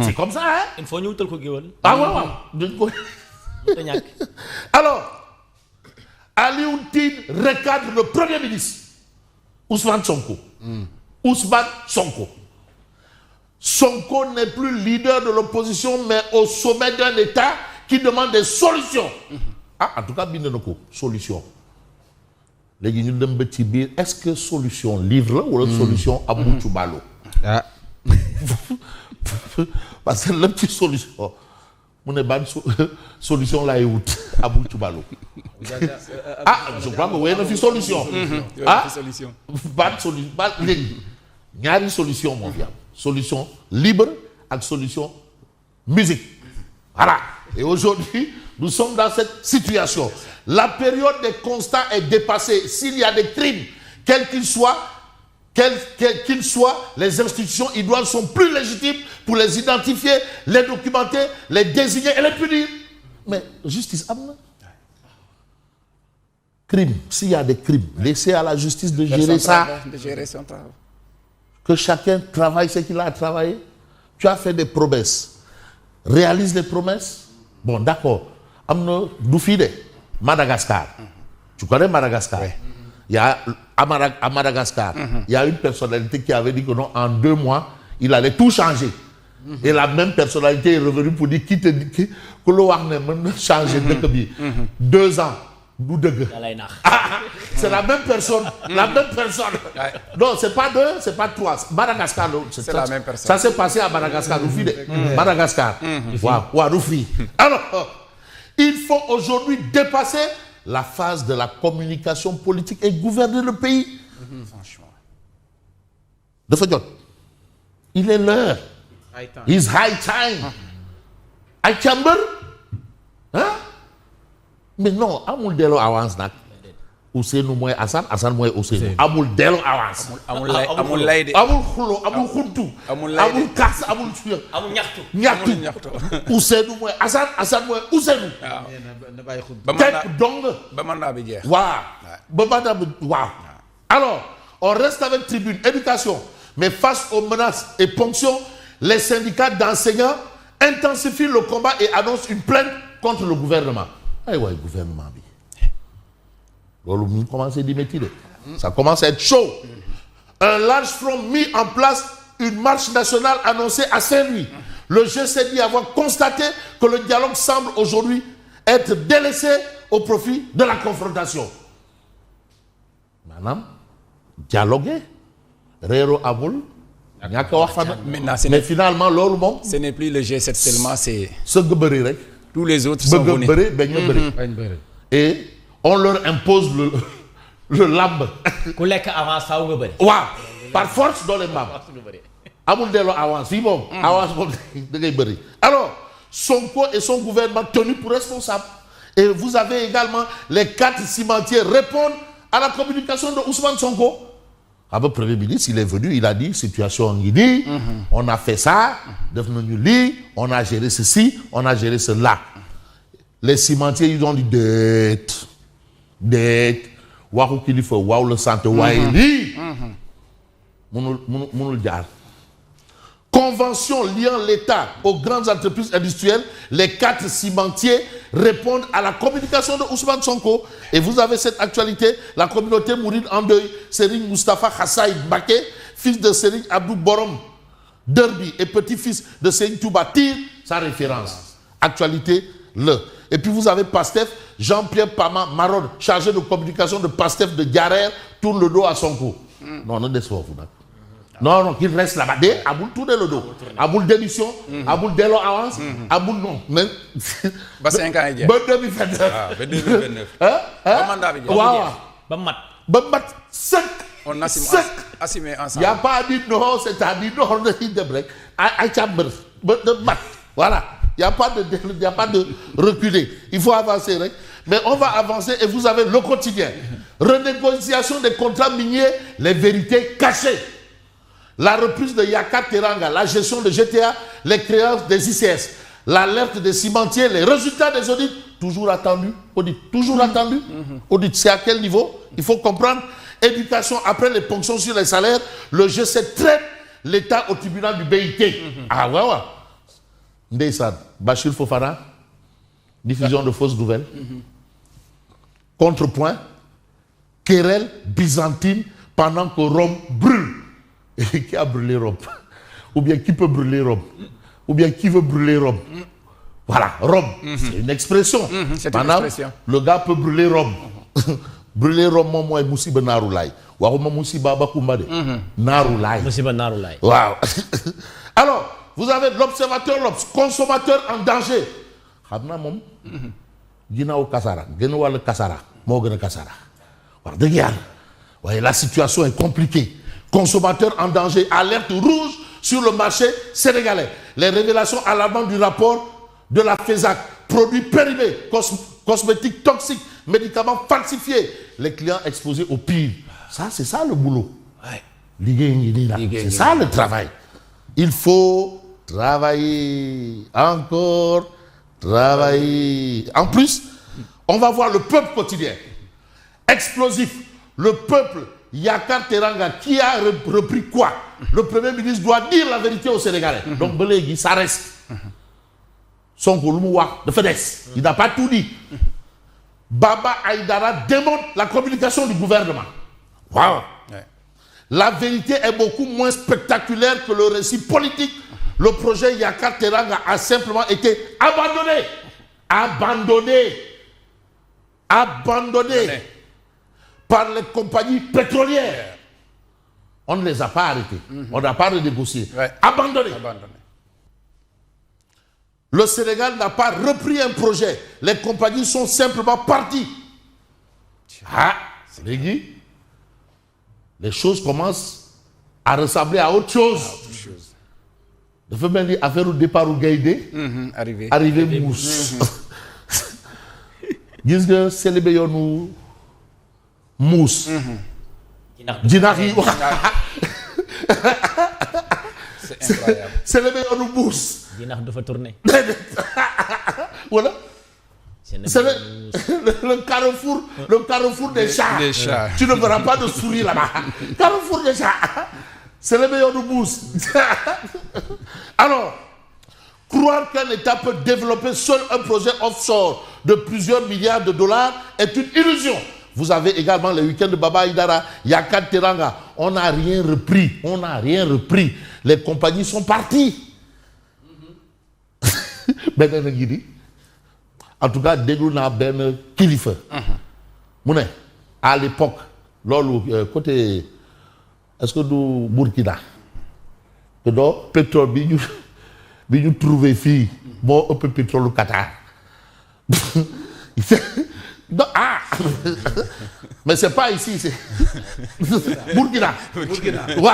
C'est comme ça, hein? Il faut nous tout le monde. Ah ouais. Alors, Alioune Tine recadre le Premier ministre, Ousmane Sonko. Ousmane Sonko. Sonko n'est plus leader de l'opposition, mais au sommet d'un État qui demande des solutions. Ah, en tout cas, bien de solution. Les gens est-ce que solution livre ou solution à Boutchoubalo? Parce que la petite solution, mon solution là est où à Boutchoubalo. Ah, je crois que vous avez une solution. Ah, pas de solution. Il y a une solution, mon vieux. Solution libre avec solution musique. Voilà. Et aujourd'hui, nous sommes dans cette situation. La période des constats est dépassée. S'il y a des crimes, quels qu'ils soient, les institutions idoines sont plus légitimes pour les identifier, les documenter, les désigner et les punir. Mais justice amène. Crime, s'il y a des crimes, laissez à la justice de gérer ça. De gérer son travail. Que chacun travaille ce qu'il a à travailler. Tu as fait des promesses. Réalise les promesses. Bon, d'accord. Amno Doufide, Madagascar. Tu connais Madagascar? Oui. Il y a à Madagascar, il y a une personnalité qui avait dit que non, en 2 mois, il allait tout changer. Et la même personnalité est revenue pour dire qui te dit que le Warner changer de 2 ans. C'est la même personne. La même personne. Non, c'est pas 2, c'est pas 3. Madagascar, c'est la même personne. Ça s'est passé à Madagascar. Madagascar. Alors, il faut aujourd'hui dépasser la phase de la communication politique et gouverner le pays. Franchement. Il est l'heure. It's high time. I chamber. Hein? Mais non, Amoul Delo avance. Ousseynou Moué Hassan, Hassan Moué Ousseynou. Amoul Delo avance. Amoul Laïde. Amoul Khoulo, Amoul Khoutou. Amoul Kass, Amoul Tuya. Amoul Nyaktou. Ousseynou Moué Hassan, Hassan Moué Ousseynou. Tête dong. Wow. Alors, on reste avec tribune, éducation. Mais face aux menaces et ponctions, les syndicats d'enseignants intensifient le combat et annoncent une plainte contre le gouvernement. Eh ouais, gouvernement. Ça commence à être chaud. Un large front mis en place, une marche nationale annoncée à Saint-Louis. Le G7 dit avoir constaté que le dialogue semble aujourd'hui être délaissé au profit de la confrontation. Madame, dialoguer. Rero Aboul. Mais finalement, l'homme. Ce n'est plus le G7 seulement, c'est. Tous les autres sont venus. Et on leur impose le lamb. Par force dans les mâts. Alors, Sonko et son gouvernement tenus pour responsables. Et vous avez également les 4 cimentiers répondent à la communication de Ousmane Sonko. Le Premier ministre, il est venu, il a dit, situation en Guinée, on a fait ça, on a géré ceci, on a géré cela. Les cimentiers, ils ont dit dette, waouh qu'il faut, waouh le santé, waouh Convention liant l'État aux grandes entreprises industrielles, les 4 cimentiers répondent à la communication de Ousmane Sonko. Et vous avez cette actualité, la communauté mouride en deuil, Serigne Moustapha Hassaï Baké, fils de Serigne Abdou Borom Derby et petit-fils de Serigne Touba, tire sa référence. Actualité, le. Et puis vous avez Pastef, Jean-Pierre Pama Marod, chargé de communication de Pastef de Diarère, tourne le dos à Sonko. Non, non, décevez vous. Non, qu'il reste là-bas. Aboul tourne le dos. Aboul démission, Aboul délo avance, Aboul non. Mais. 5 ans. 2029. Bamat 5. On assume ensemble. Il n'y a pas à dire non, c'est-à-dire non, on est de break. Voilà. Il n'y a pas de reculer. Il faut avancer. Hein? Mais on va avancer et vous avez le quotidien. Renégociation des contrats miniers, les vérités cachées. La reprise de Yaka Teranga, la gestion de GTA, les créances des ICS, l'alerte des cimentiers, les résultats des audits, toujours attendus. Audit, toujours attendu. Audit, c'est à quel niveau? Il faut comprendre. Éducation, après les ponctions sur les salaires, le G7 traite l'État au tribunal du BIT. Ah ouais, ouais. Ndeysaan, Bachir Fofana, diffusion de fausses nouvelles. Contrepoint, querelle byzantine pendant que Rome brûle. Et qui a brûlé Rome? Ou bien qui peut brûler Rome? Ou bien qui veut brûler Rome? Voilà, Rome, c'est une expression. C'est une Maintenant, expression. le gars peut brûler Rome. Brûler Rome, moi, Moussiba Naroulay. Waruma Moussiba Bakumbade. Naroulay. Moussiba Naroulay. Wow. Alors, vous avez l'observateur, consommateur en danger. Xamna mom ginaaw kasara gën wal kasara mo gëna kasara wax deug yalla waye la situation est compliquée. Consommateur en danger, alerte rouge sur le marché sénégalais. Les révélations alarmantes du rapport de la FESAC, produits périmés, cosmétiques toxiques, médicaments falsifiés, les clients exposés au pire. Ça, c'est ça le boulot. C'est ça le travail. Il faut travailler, encore travailler. En plus, on va voir le peuple quotidien, explosif, le peuple Yakar Teranga, qui a repris quoi? Le Premier ministre doit dire la vérité aux Sénégalais. Donc, Belégui, ça reste. Son Kouloumoua de FEDES. Il n'a pas tout dit. Baba Aïdara démontre la communication du gouvernement. Wow. La vérité est beaucoup moins spectaculaire que le récit politique. Le projet Yakar Teranga a simplement été abandonné. Abandonné par les compagnies pétrolières. On ne les a pas arrêtés. On n'a pas renégocié. Abandonné. Le Sénégal n'a pas repris un projet. Les compagnies sont simplement parties. Les choses commencent à ressembler à autre chose. De fait, même affaire au départ au Gaïdé, arrivé mousse. Gis nga célébrer yoonu mousse. Dinahi. C'est incroyable. Célébrer yoonu mousse. Dinax dafa tourner. Voilà. C'est le carrefour des chats. Des chats. Tu ne verras pas de souris là-bas. Carrefour des chats. C'est le meilleur de mousse. Alors, croire qu'un État peut développer seul un projet offshore de plusieurs milliards de dollars est une illusion. Vous avez également les week-ends de Baba Aïdara, Yakar Teranga. On n'a rien repris. Les compagnies sont parties. En tout cas, déglu naa benn kilifa. mu ne à l'époque loolu côté est-ce que du Burkina que doo pétrole bi ñu trouvé fii moo ëpp pétrole Qatar. Mais c'est pas ici, c'est Burkina. Ouais.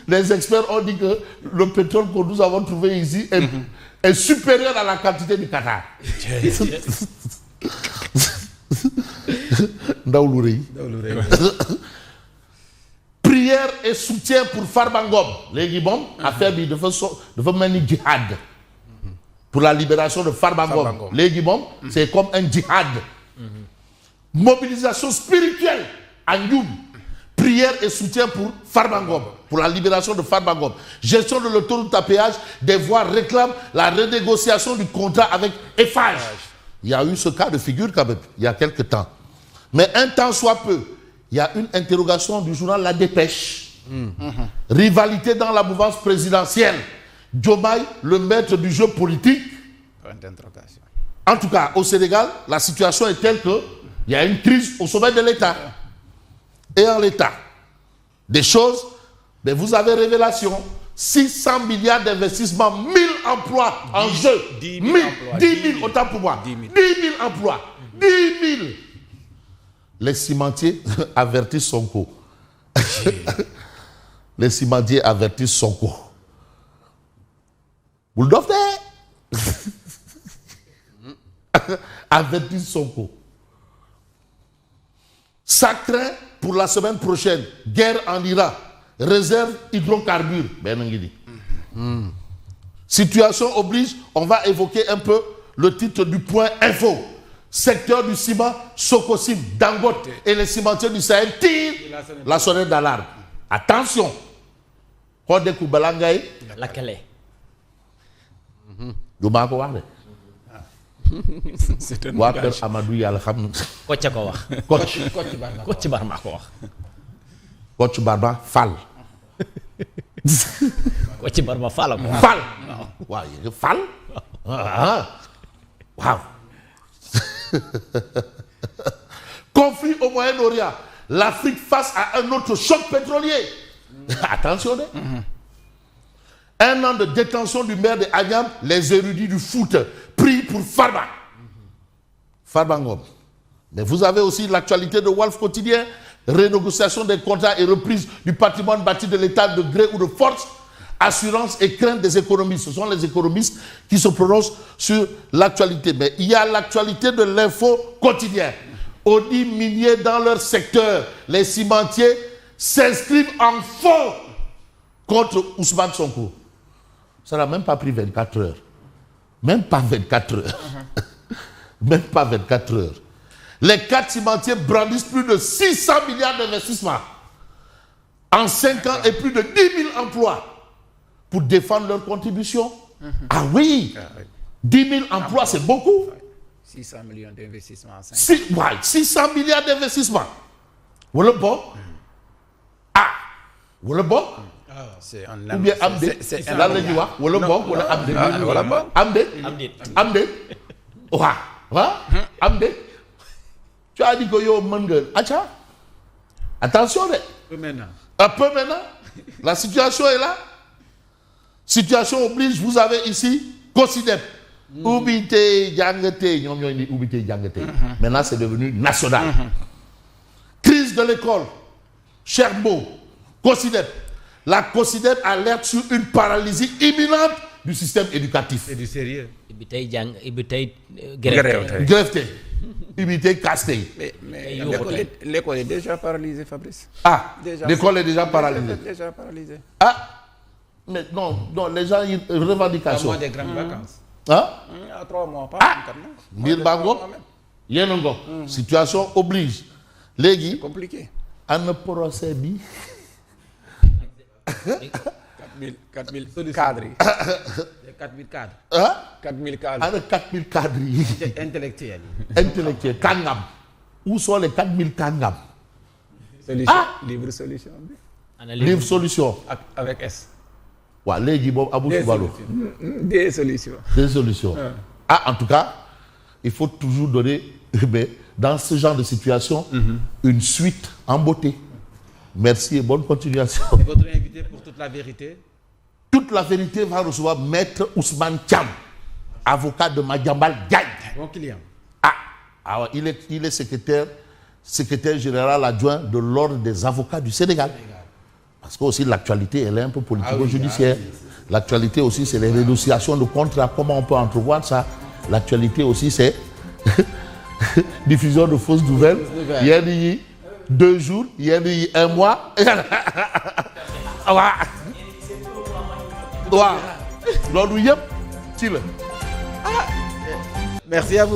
Les experts ont dit que le pétrole que nous avons trouvé ici est supérieur à la quantité du Qatar. Prière et soutien pour Farba Ngom. Les Ngom a fait un djihad. Pour la libération de Farba Ngom. Les Ngom, c'est comme un djihad. Mobilisation spirituelle à Ndioum. Prière et soutien pour Farba Ngom, pour la libération de Farba Ngom. Gestion de l'autoroute à péage, des voies réclament la renégociation du contrat avec Eiffage. Il y a eu ce cas de figure quand même, il y a quelques temps. Mais un temps soit peu, il y a une interrogation du journal La Dépêche. Rivalité dans la mouvance présidentielle. Diomaye, le maître du jeu politique. En tout cas, au Sénégal, la situation est telle que il y a une crise au sommet de l'État. Et en l'État, des choses, mais vous avez révélation, 600 milliards d'investissements, 1000 emplois en jeu. 10 000 autant pour moi. 10 000 emplois. 10 000. Les cimentiers avertissent Sonko. Les cimentiers avertissent Sonko. Vous le devez. Avertissent Sonko. Ça craint pour la semaine prochaine. Guerre en Iran. Réserve hydrocarbures. Situation oblige, on va évoquer un peu le titre du point info. Secteur du ciment, Sokosim, Dangote et les cimentiers du Sahel tirent la sonnette d'alarme. Attention. lakkale. du maa ko wax de. c'est un waa kër Amadou yàlla xam. Kocc ko wax. Kocc Barma ko wax. Kocc Barma Fall. Kocc Barma Fall ko wax. Fall. waaw yéen Fall. waaw. Conflit au Moyen-Orient. L'Afrique face à un autre choc pétrolier. Attention de. Un an de détention du maire de Agnam, les érudits du foot pris pour Farba. Farba Ngom. Mais vous avez aussi l'actualité de Walf Quotidien, renégociation des contrats et reprise du patrimoine bâti de l'État de gré ou de force, assurance et crainte des économistes. Ce sont les économistes qui se prononcent sur l'actualité. Mais il y a l'actualité de l'Info Quotidien. Audits miniers dans leur secteur. Les cimentiers s'inscrivent en faux contre Ousmane Sonko. Ça n'a même pas pris 24 heures. Même pas 24 heures. Même pas 24 heures. Les 4 cimentiers brandissent plus de 600 milliards d'investissements en 5 ans et plus de 10 000 emplois pour défendre leurs contributions. Ah oui, 10 000 emplois, c'est beaucoup. 600 millions d'investissements en 5 ans. 600 milliards d'investissements. Voilà bon. Ah, voilà bon. C'est un Ou bien Amdé. Là, le dit voilà bon, voilà Amdé. Voilà bon. Amdé. Ouais. Amdé. Tu as dit que yo mangel. Attention, un peu maintenant. La situation est là. Situation oblige. Vous avez ici COSYDEP. Oubité, Djangete. Maintenant, c'est devenu national. Crise de l'école. Cherbo. COSYDEP. La COSYDEP alerte sur une paralysie imminente du système éducatif. C'est du sérieux. Grefté. Imité Casté. Mais l'école est déjà paralysée, Fabrice. Ah, Déjà, l'école est déjà paralysée. Déjà paralysée. Ah, mais non, les gens, ils revendication. Mois des grandes vacances. Hein? À 3 mois, pas 4 mois. Mbir Bango, Yenongo. Situation oblige. Légui, Compliqué. un procès bi. 4000 cadres. 4000 cadres. Hein? 4000 cadres. Avec 4000 cadres. Intellectuels. Intellectuels. Kangam. Où sont les 4000 Kangam? Solution. Livre solution. Livre solution. Avec S. Ouais, légui, bon, Abou Soubalo. Des solutions. Des solutions. Ah, en tout cas, il faut toujours donner, dans ce genre de situation, une suite en beauté. Merci et bonne continuation. Votre invité pour toute la vérité. Toute la vérité va recevoir Maître Ousmane Thiam, avocat de Madiambal Diagne. Bon client. Ah, il est secrétaire général adjoint de l'Ordre des avocats du Sénégal. Parce que aussi l'actualité, elle est un peu politico-judiciaire. L'actualité aussi, c'est les négociations de contrats. Comment on peut entrevoir ça? L'actualité aussi, c'est diffusion de fausses nouvelles. Il y a 2 jours, il y a 1 mois. Merci à vous.